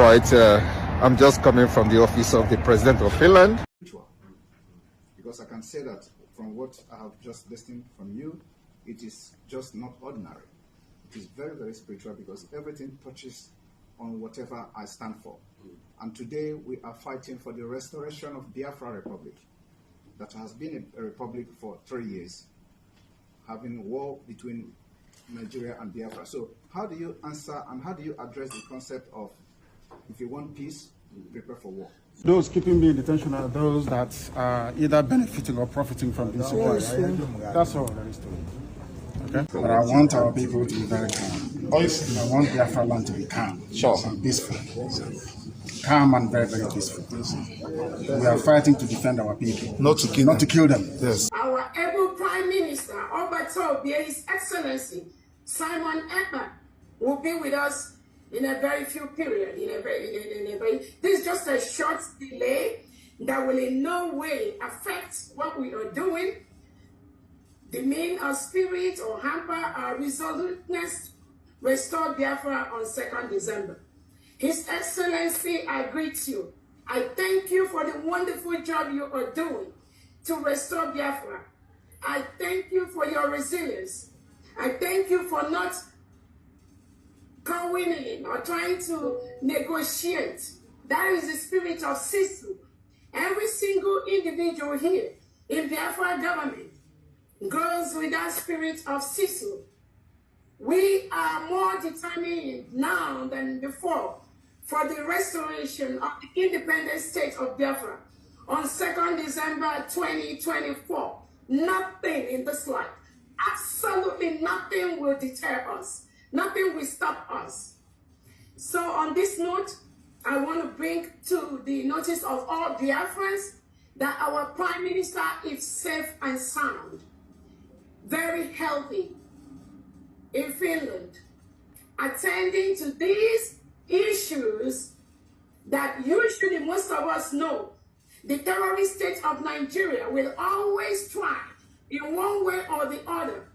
right. I'm just coming from the office of the President of Finland. Because I can say that from what I have just listened from you, it is just not ordinary. It is very, very spiritual because everything touches on whatever I stand for. And today we are fighting for the restoration of Biafra Republic that has been a republic for 3 years, having war between Nigeria and Biafra. So how do you answer and how do you address the concept of if you want peace, prepare for war? Those keeping me in detention are those that are either benefiting or profiting from insecurity. That's all there is to it. Okay? But I want our people to be very calm. I want Biafra land to be calm and peaceful. Calm and very, very peaceful. We are fighting to defend our people, not to kill them. Yes. Our able Prime Minister, Obatobi, His Excellency Simon Ekpa, will be with us in a very few period. This is just a short delay that will in no way affect what we are doing, demean our spirit or hamper our resoluteness. Restore Biafra on 2nd December. His Excellency, I greet you. I thank you for the wonderful job you are doing to restore Biafra. I thank you for your resilience. I thank you for not going in or trying to negotiate. That is the spirit of Sisu. Every single individual here in Biafra government goes with that spirit of Sisu. We are more determined now than before for the restoration of the independent state of Biafra on 2nd December 2024. Nothing in this life, absolutely nothing will deter us. Nothing will stop us. So on this note, I want to bring to the notice of all Biafrans that our Prime Minister is safe and sound, very healthy in Finland, attending to these issues that usually most of us know. The terrorist state of Nigeria will always try in one way or the other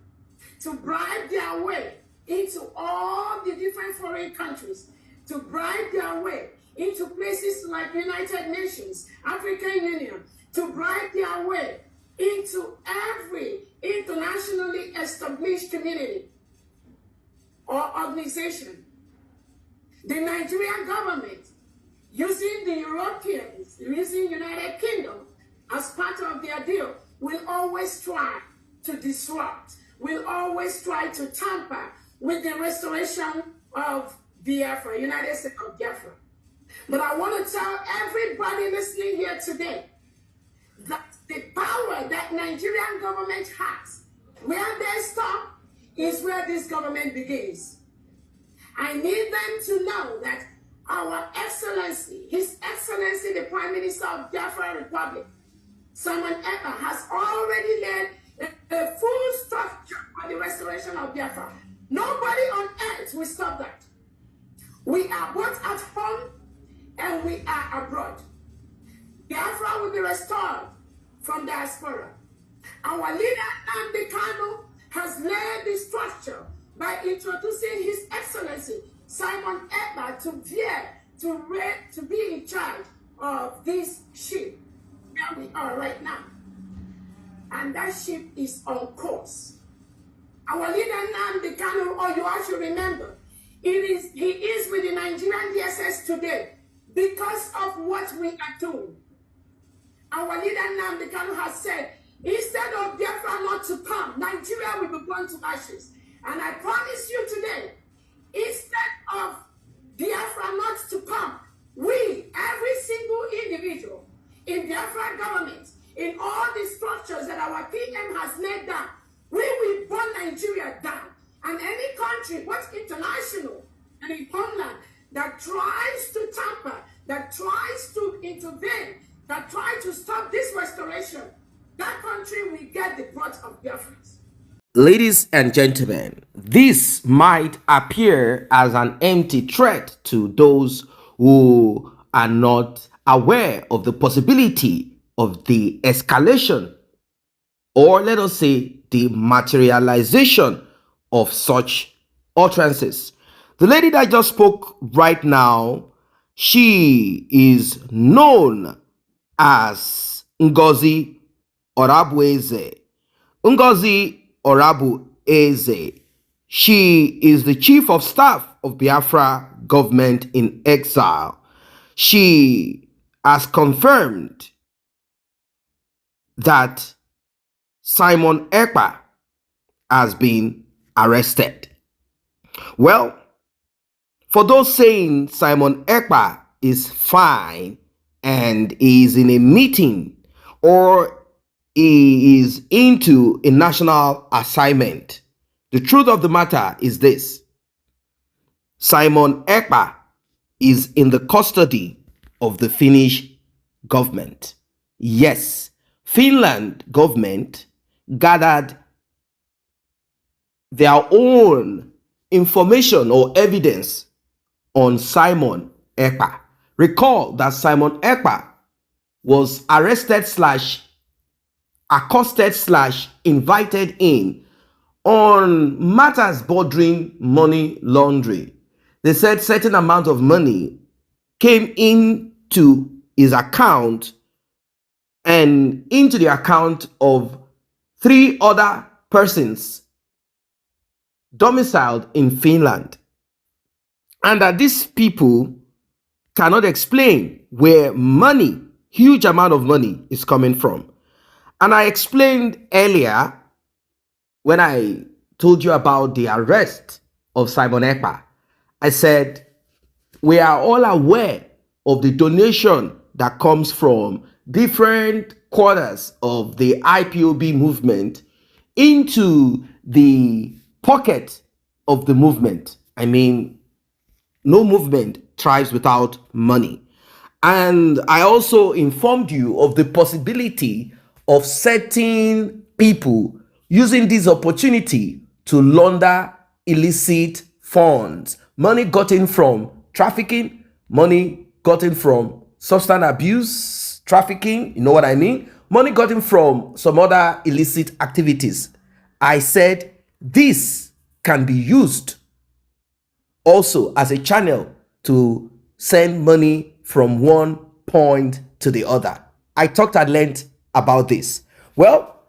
to bribe their way into all the different foreign countries, to bribe their way into places like United Nations, African Union, to bribe their way into every internationally established community or organization. The Nigerian government, using the Europeans, using United Kingdom as part of their deal, will always try to disrupt, will always try to tamper with the restoration of Biafra, United States of Biafra. But I want to tell everybody listening here today that the power that Nigerian government has, where they stop, is where this government begins. I need them to know that our Excellency, His Excellency, the Prime Minister of Biafra Republic, Simon Ekpa, has already led a full structure on the restoration of Biafra. Nobody on earth will stop that. We are both at home and we are abroad. Biafra will be restored from diaspora. Our leader, Nnamdi Kanu, has laid the structure by introducing His Excellency Simon Ekpa to be in charge of this ship where we are right now. And that ship is on course. Our leader Nnamdi Kanu, or you all should remember, he is with the Nigerian DSS today because of what we are doing. Our leader Nnamdi Kanu has said, instead of Biafra not to come, Nigeria will be burned to ashes. And I promise you today, instead of Biafra not to come, we, every single individual in Biafra government, in all the structures that our PM has laid down, we will burn Nigeria down. And any country, both international and in homeland, that tries to tamper, that tries to intervene, that tries to stop this restoration, that country will get the brunt of Biafrans. Ladies and gentlemen, this might appear as an empty threat to those who are not aware of the possibility of the escalation, or let us say the materialization of such utterances. The lady that just spoke right now She is known as Ngozi Orabueze. Ngozi Orabueze. She is the chief of staff of Biafra government in exile. She has confirmed that Simon Ekpa has been arrested. Well, for those saying Simon Ekpa is fine and is in a meeting or he is into a national assignment, the truth of the matter is this: Simon Ekpa is in the custody of the Finnish government. Yes, Finland government gathered their own information or evidence on Simon Ekpa. Recall that Simon Ekpa was arrested / accosted / invited in on matters bordering money laundering. They said certain amount of money came into his account and into the account of 3 other persons domiciled in Finland, and that these people cannot explain where money, huge amount of money, is coming from. And I explained earlier when I told you about the arrest of Simon Ekpa, I said we are all aware of the donation that comes from different quarters of the IPOB movement into the pocket of the movement. I mean, no movement thrives without money. And I also informed you of the possibility of certain people using this opportunity to launder illicit funds. Money gotten from trafficking, money gotten from substance abuse, trafficking, you know what I mean? Money gotten from some other illicit activities. I said this can be used also as a channel to send money from one point to the other. I talked at length about this. Well,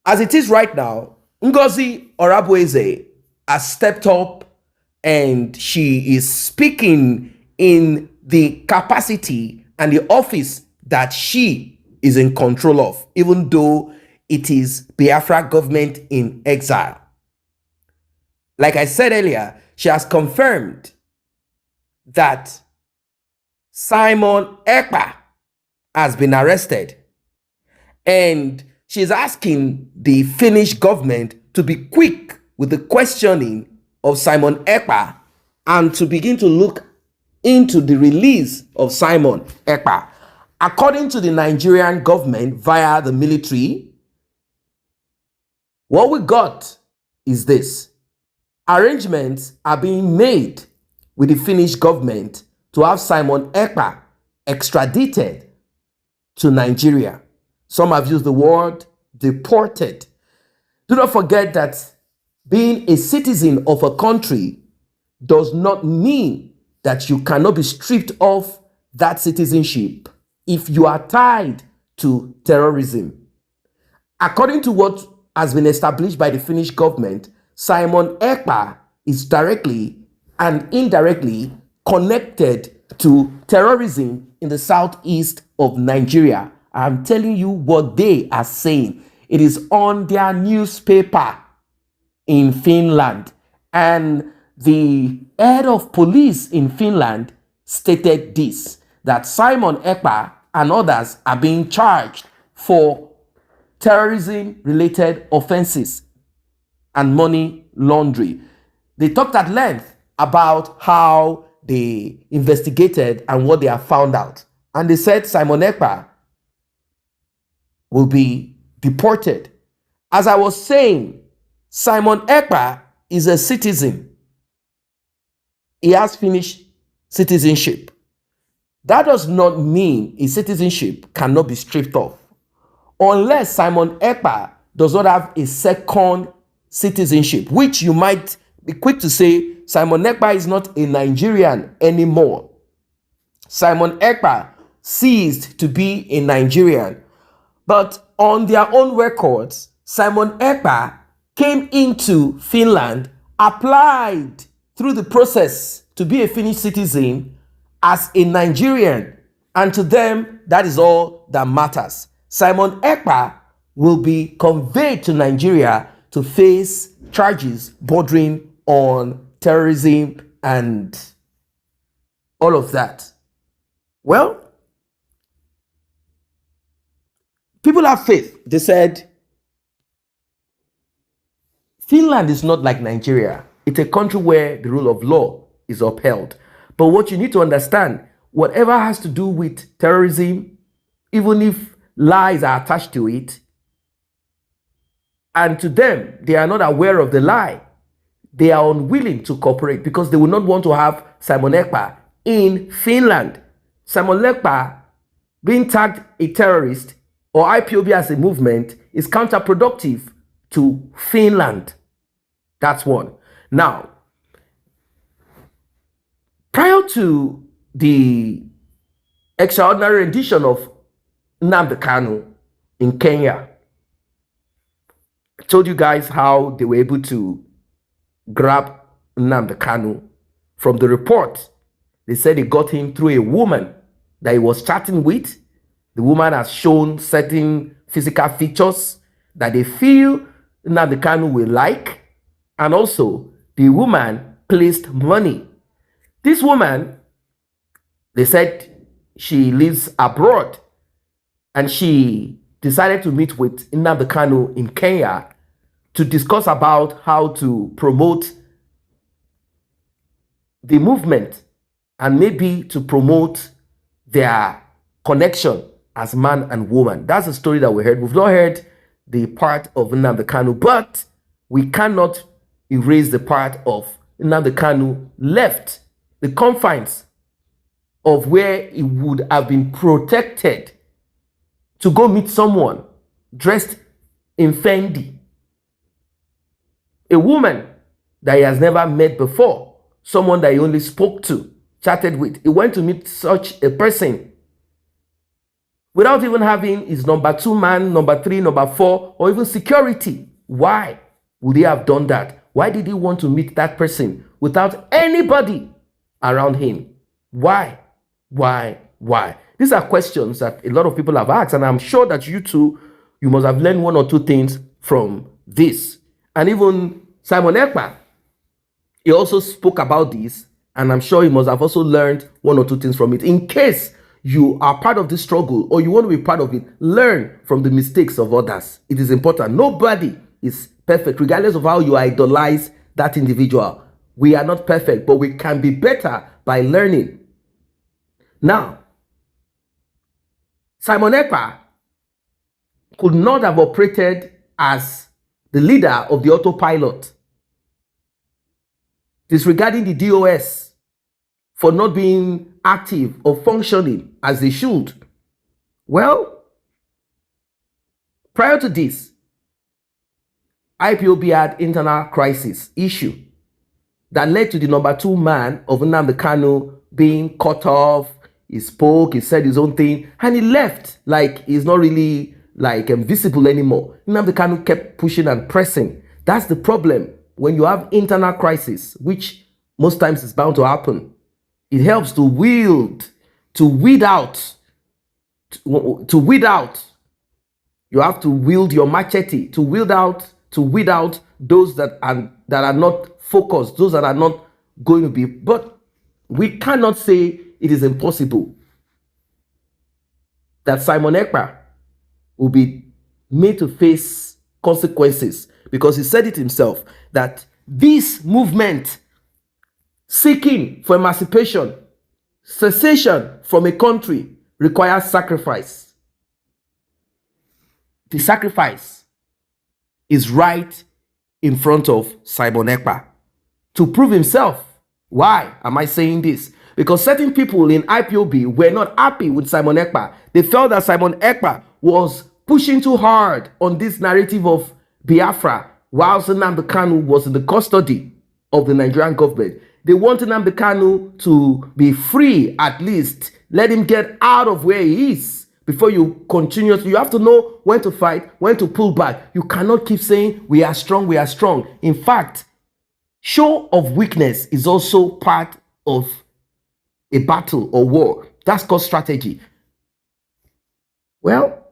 as it is right now, Ngozi Orabueze has stepped up and she is speaking in the capacity and the office that she is in control of, even though it is Biafra government in exile. Like I said earlier, she has confirmed that Simon Ekpa has been arrested, and she's asking the Finnish government to be quick with the questioning of Simon Ekpa and to begin to look into the release of Simon Ekpa. According to the Nigerian government via the military, what we got is this: arrangements are being made with the Finnish government to have Simon Ekpa extradited to Nigeria. Some have used the word deported. Do not forget that being a citizen of a country does not mean that you cannot be stripped of that citizenship if you are tied to terrorism. According to what has been established by the Finnish government, Simon Ekpa is directly and indirectly connected to terrorism in the southeast of Nigeria. I'm telling you what they are saying. It is on their newspaper in Finland. And the head of police in Finland stated this, that Simon Ekpa and others are being charged for terrorism-related offenses and money laundering. They talked at length about how they investigated and what they have found out. And they said Simon Ekpa will be deported. As I was saying, Simon Ekpa is a citizen. He has Finnish citizenship. That does not mean his citizenship cannot be stripped off, unless Simon Ekpa does not have a second citizenship, which you might be quick to say Simon Ekpa is not a Nigerian anymore. Simon Ekpa ceased to be a Nigerian. But on their own records, Simon Ekpa came into Finland, applied through the process to be a Finnish citizen as a Nigerian. And to them, that is all that matters. Simon Ekpa will be conveyed to Nigeria to face charges bordering on terrorism and all of that. Well, people have faith. They said, Finland is not like Nigeria. It's a country where the rule of law is upheld. But what you need to understand, whatever has to do with terrorism, even if lies are attached to it, and to them, they are not aware of the lie, they are unwilling to cooperate because they will not want to have Simon Ekpa in Finland. Simon Ekpa being tagged a terrorist or IPOB as a movement is counterproductive to Finland. That's one. Now, prior to the extraordinary rendition of Nnamdi Kanu in Kenya, I told you guys how they were able to grab Nnamdi Kanu. From the report, they said they got him through a woman that he was chatting with. The woman has shown certain physical features that they feel Nnamdi Kanu will like. And also, the woman placed money. This woman, they said she lives abroad. And she decided to meet with Nnamdi Kanu in Kenya to discuss about how to promote the movement and maybe to promote their connection as man and woman. That's the story that we heard. We've not heard the part of Nnamdi Kanu, but we cannot erase the part of Nnamdi Kanu left the confines of where he would have been protected to go meet someone dressed in Fendi, a woman that he has never met before, someone that he only spoke to, chatted with. He went to meet such a person without even having his number 2 man, number 3, number 4, or even security. Why would he have done that? Why did he want to meet that person without anybody around him? Why? These are questions that a lot of people have asked, and I'm sure that you too, you must have learned 1 or 2 things from this. And even Simon Ekpa, he also spoke about this, and I'm sure he must have also learned 1 or 2 things from it. In case you are part of this struggle or you want to be part of it, learn from the mistakes of others. It is important. Nobody is perfect, regardless of how you idolize that individual. We are not perfect, but we can be better by learning. Now, Simon Ekpa could not have operated as the leader of the autopilot, disregarding the DOS for not being active or functioning as they should. Well, prior to this, IPOB had internal crisis issue that led to the number 2 man of Nnamdi Kanu being cut off. He spoke, he said his own thing, and he left like he's not really like visible anymore. Nnamdi Kanu kept pushing and pressing. That's the problem when you have internal crisis, which most times is bound to happen. It helps to weed out. You have to wield your machete to weed out those that are not focused, those that are not going to be. But we cannot say it is impossible that Simon Ekpa will be made to face consequences, because he said it himself that this movement seeking for emancipation, cessation from a country, requires sacrifice. The sacrifice is right in front of Simon Ekpa to prove himself. Why am I saying this? Because certain people in IPOB were not happy with Simon Ekpa. They felt that Simon Ekpa was pushing too hard on this narrative of Biafra, whilst Nnamdi Kanu was in the custody of the Nigerian government. They want Nnamdi Kanu to be free, at least Let him get out of where he is before you continue. You have to know when to fight, when to pull back. You cannot keep saying, we are strong, we are strong. In fact, show of weakness is also part of a battle or war. That's called strategy. Well,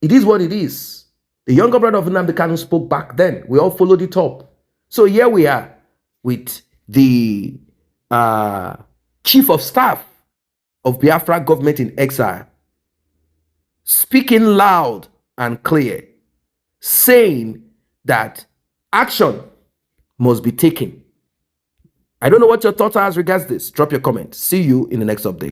it is what it is. The younger brother of Nnamdi Kanu spoke back then. We all followed it up. So here we are with the chief of staff of Biafra government in exile, speaking loud and clear, saying that action must be taken. I don't know what your thoughts are as regards this. Drop your comment. See you in the next update.